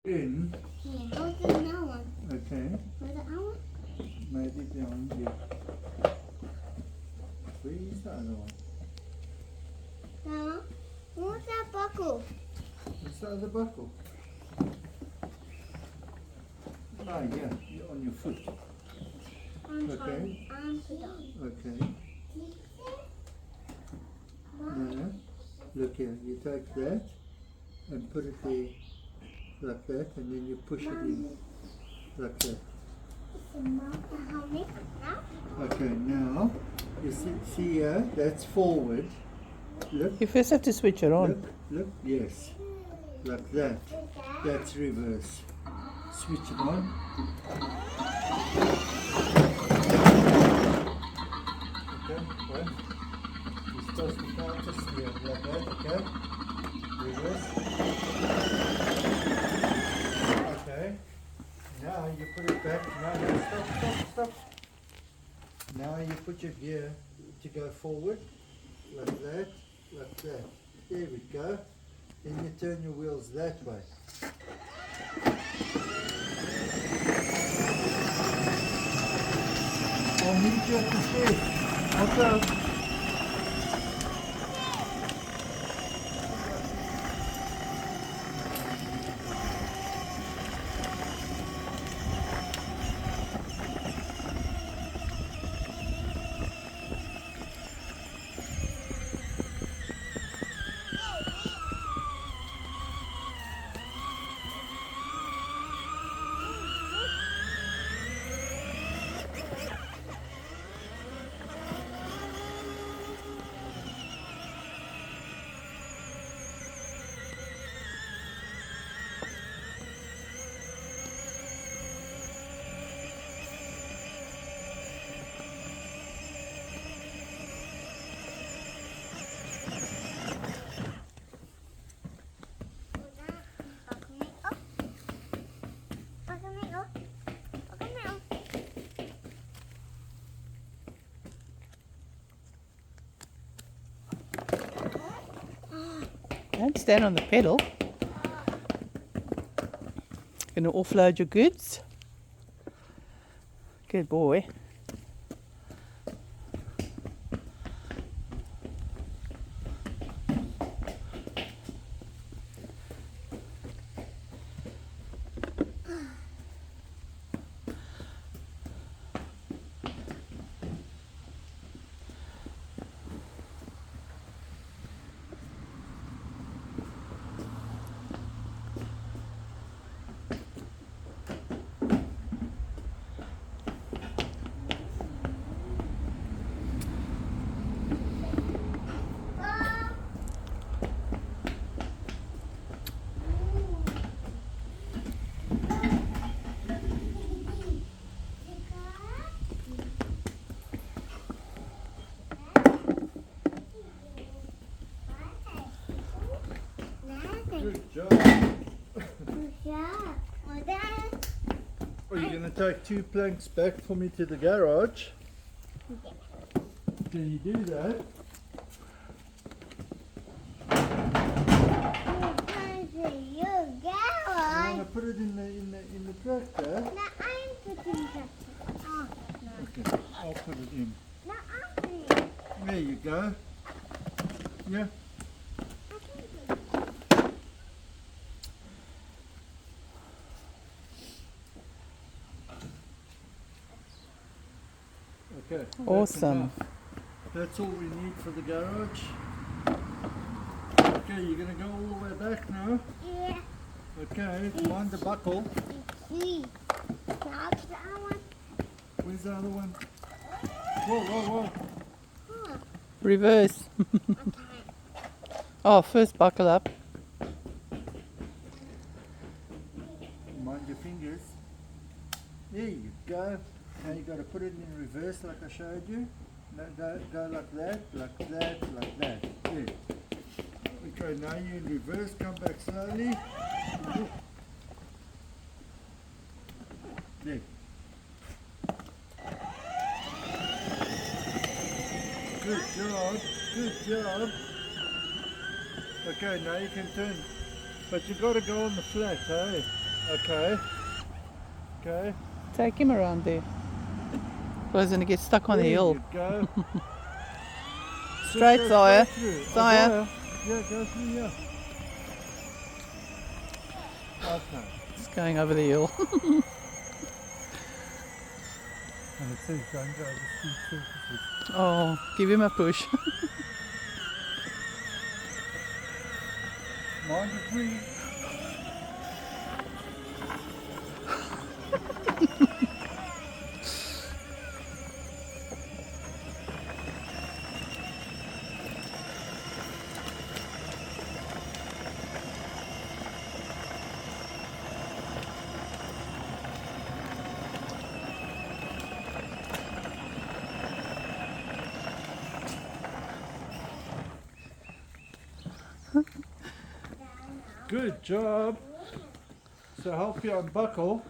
In. Yeah, hold the other one. Okay. Hold the other one. Maybe behind you. Where's the other one? No. What's that buckle? Where's the other buckle? Ah, yeah, you're on your foot. Okay. Okay. Now, look here, you take that and put it there like that, and then you push it in like that. Okay, now, you see here, that's forward. Look, You first have to switch it on. look, yes, like that. That's reverse. Switch it on. Okay, well, you're supposed to counter steer like that, okay? Reverse. Okay. Now you put it back. No, stop. Now you put your gear to go forward, like that, like that. There we go. Then you turn your wheels that way. I'll meet you at the shed. Okay. Don't stand on the pedal. Gonna offload your goods. Good boy. Good job. Are you going to take 2 planks back for me to the garage? Can you do that? You want to put it in the tractor? No, I'm putting it. Oh, no. Okay, I'll put it in. No, I'm putting it. There you go. Yeah. Okay. Awesome. That's all we need for the garage. Okay, you're going to go all the way back now? Yeah. Okay, mind the buckle. See. That's the other one. Where's the other one? Whoa. Huh. Reverse. Okay. Oh, first buckle up. Mind your fingers. There you go. Now you got to put it in reverse like I showed you. Now go like that, like that, like that. There. Okay, now you're in reverse. Come back slowly. There. Good job. Okay, now you can turn. But you got to go on the flat, hey? Okay. Okay. Take him around there. Otherwise, he's going to get stuck on the There hill. you go. Straight, Just go Zaya. straight through. Zaya. Yeah, go through here. Okay. It's going over the hill. And it says don't go over steep surfaces. Oh, give him a push. Mind your breathe. Good job. So help you unbuckle.